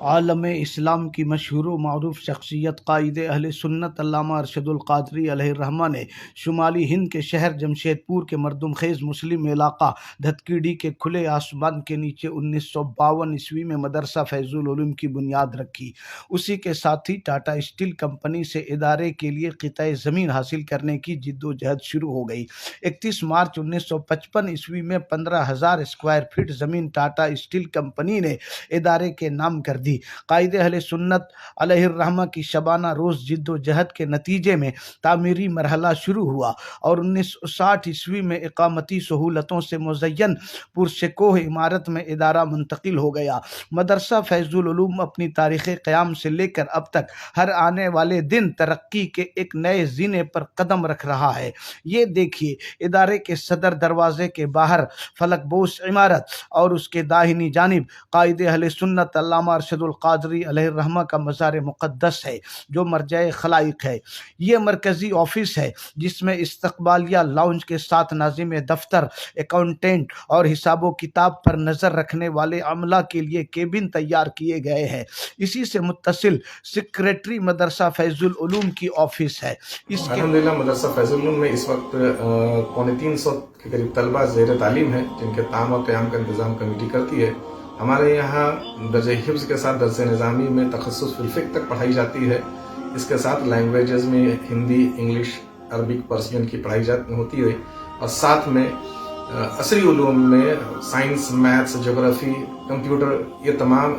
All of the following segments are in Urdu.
عالم اسلام کی مشہور و معروف شخصیت قائد اہل سنت علامہ ارشد القادری علیہ الرحمہ نے شمالی ہند کے شہر جمشید پور کے مردم خیز مسلم علاقہ دھتکیڈی کے کھلے آسمان کے نیچے 1952 عیسوی میں مدرسہ فیض العلوم کی بنیاد رکھی۔ اسی کے ساتھ ہی ٹاٹا اسٹیل کمپنی سے ادارے کے لیے قطع زمین حاصل کرنے کی جد و جہد شروع ہو گئی۔ 31 مارچ 1955 عیسوی میں 15,000 اسکوائر فٹ زمین ٹاٹا اسٹیل کمپنی نے ادارے کے نام کر دی۔ قائد اہل سنت علیہ الرحمہ کی شبانہ روز جد و جہد کے نتیجے میں تعمیری مرحلہ شروع ہوا اور 1960 عیسوی میں اقامتی سہولتوں سے مزین پرشکوہ عمارت میں ادارہ منتقل ہو گیا۔ مدرسہ فیض العلوم اپنی تاریخ قیام سے لے کر اب تک ہر آنے والے دن ترقی کے ایک نئے زینے پر قدم رکھ رہا ہے۔ یہ دیکھیے، ادارے کے صدر دروازے کے باہر فلک بوس عمارت اور اس کے داہنی جانب قائد اہل سنت علامہ ارشد القادری علیہ الرحمہ کا مزار مقدس ہے جو مرجع خلائق ہے۔ یہ مرکزی آفس ہے جس میں استقبالیہ لاؤنج کے ساتھ ناظم دفتر، اکاؤنٹنٹ اور حساب و کتاب پر نظر رکھنے والے عملہ کے لیے کیبن تیار کیے گئے ہیں۔ اسی سے متصل سیکریٹری مدرسہ فیض العلوم کی آفس ہے۔ الحمدللہ مدرسہ فیض العلوم میں اس وقت 350 کے قریب طلبہ زیر تعلیم ہیں جن کے تعام و قیام کا انتظام کمیٹی کرتی ہے۔ ہمارے یہاں درجہ حفظ کے ساتھ درس نظامی میں تخصص فی الفقہ تک پڑھائی جاتی ہے۔ اس کے ساتھ لینگویجز میں ہندی، انگلش، عربک، پرشین کی پڑھائی ہوتی ہے اور ساتھ میں عصری علوم میں سائنس، میتھس، جغرافی، کمپیوٹر، یہ تمام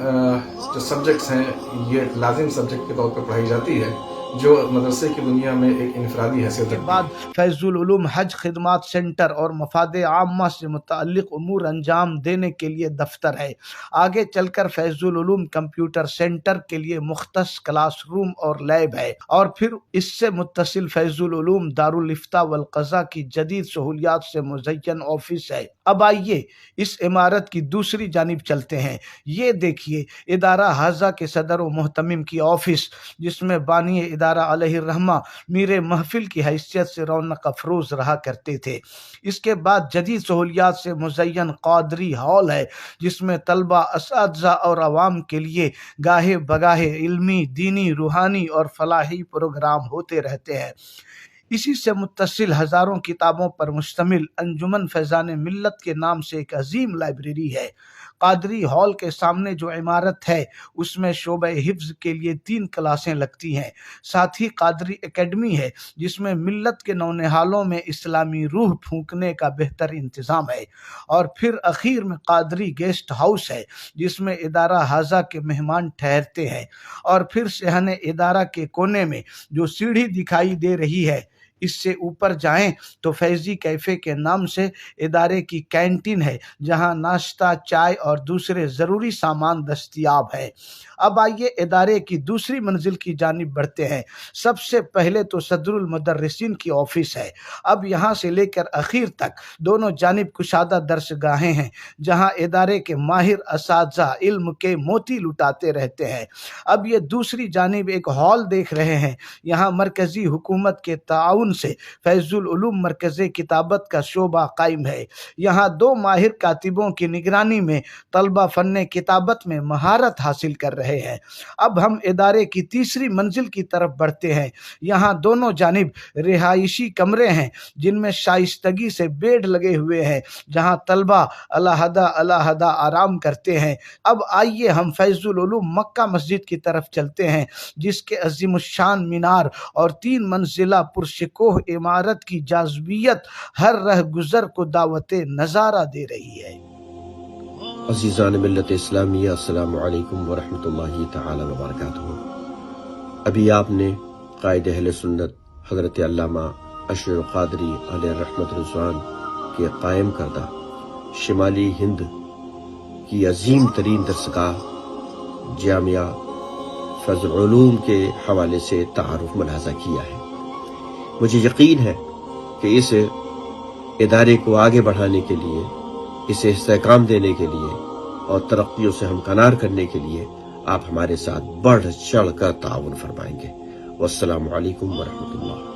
جو سبجیکٹس ہیں یہ لازم سبجیکٹ کے طور پر پڑھائی جاتی ہے جو مدرسے کی دنیا میں ایک انفرادی حیثیت رکھتی ہے۔ بعد فیض العلوم حج خدمات سینٹر اور مفاد عامہ سے متعلق امور انجام دینے کے لیے دفتر ہے۔ آگے چل کر فیض العلوم کمپیوٹر سینٹر کے لیے مختص کلاس روم اور لیب ہے اور پھر اس سے متصل فیض العلوم دارالافتاء والقضاء کی جدید سہولیات سے مزین آفس ہے۔ اب آئیے اس عمارت کی دوسری جانب چلتے ہیں۔ یہ دیکھیے، ادارہ حاضہ کے صدر و محتمم کی آفس جس میں بانی ادارہ علیہ الرحمہ میر محفل کی حیثیت سے رونق افروز رہا کرتے تھے۔ اس کے بعد جدید سہولیات سے مزین قادری ہال ہے جس میں طلبہ، اساتذہ اور عوام کے لیے گاہے بگاہے علمی، دینی، روحانی اور فلاحی پروگرام ہوتے رہتے ہیں۔ اسی سے متصل ہزاروں کتابوں پر مشتمل انجمن فیضان ملت کے نام سے ایک عظیم لائبریری ہے۔ قادری ہال کے سامنے جو عمارت ہے اس میں شعبہ حفظ کے لیے 3 کلاسیں لگتی ہیں۔ ساتھ ہی قادری اکیڈمی ہے جس میں ملت کے نونہالوں میں اسلامی روح پھونکنے کا بہتر انتظام ہے۔ اور پھر اخیر میں قادری گیسٹ ہاؤس ہے جس میں ادارہ حاضہ کے مہمان ٹھہرتے ہیں۔ اور پھر صحن ادارہ کے کونے میں جو سیڑھی دکھائی دے رہی ہے، اس سے اوپر جائیں تو فیضی کیفے کے نام سے ادارے کی کینٹین ہے جہاں ناشتہ، چائے اور دوسرے ضروری سامان دستیاب ہے۔ اب آئیے ادارے کی دوسری منزل کی جانب بڑھتے ہیں۔ سب سے پہلے تو صدر المدرسین کی آفس ہے۔ اب یہاں سے لے کر اخیر تک دونوں جانب کشادہ درس گاہیں ہیں جہاں ادارے کے ماہر اساتذہ علم کے موتی لٹاتے رہتے ہیں۔ اب یہ دوسری جانب ایک ہال دیکھ رہے ہیں۔ یہاں مرکزی حکومت کے تعاون سے فیض العلوم مرکز کتابت کا شعبہ قائم ہے۔ یہاں 2 ماہر کاتبوں کی نگرانی میں طلبہ فن کتابت میں مہارت حاصل کر رہے ہیں۔ اب ہم ادارے کی تیسری منزل کی طرف بڑھتے ہیں۔ یہاں دونوں جانب رہائشی کمرے ہیں جن میں شائستگی سے بیڈ لگے ہوئے ہیں جہاں طلبہ علیحدہ آرام کرتے ہیں۔ اب آئیے ہم فیض العلوم مکہ مسجد کی طرف چلتے ہیں جس کے عظیم الشان مینار اور 3 منزلہ پرشکوہ عمارت کی جاذبیت ہر رہ گزر کو دعوت نظارہ دے رہی ہے۔ عزیزان ملت اسلامیہ، السلام علیکم ورحمۃ اللہ تعالی وبرکاتہ۔ ابھی آپ نے قائد اہل سنت حضرت علامہ ارشد القادری علیہ رحمت رضوان کے قائم کردہ شمالی ہند کی عظیم ترین درسگاہ جامعہ فیض العلوم کے حوالے سے تعارف ملاحظہ کیا ہے۔ مجھے یقین ہے کہ اس ادارے کو آگے بڑھانے کے لیے، اسے استحکام دینے کے لیے اور ترقیوں سے ہمکنار کرنے کے لیے آپ ہمارے ساتھ بڑھ چڑھ کر تعاون فرمائیں گے۔ والسلام علیکم ورحمۃ اللہ۔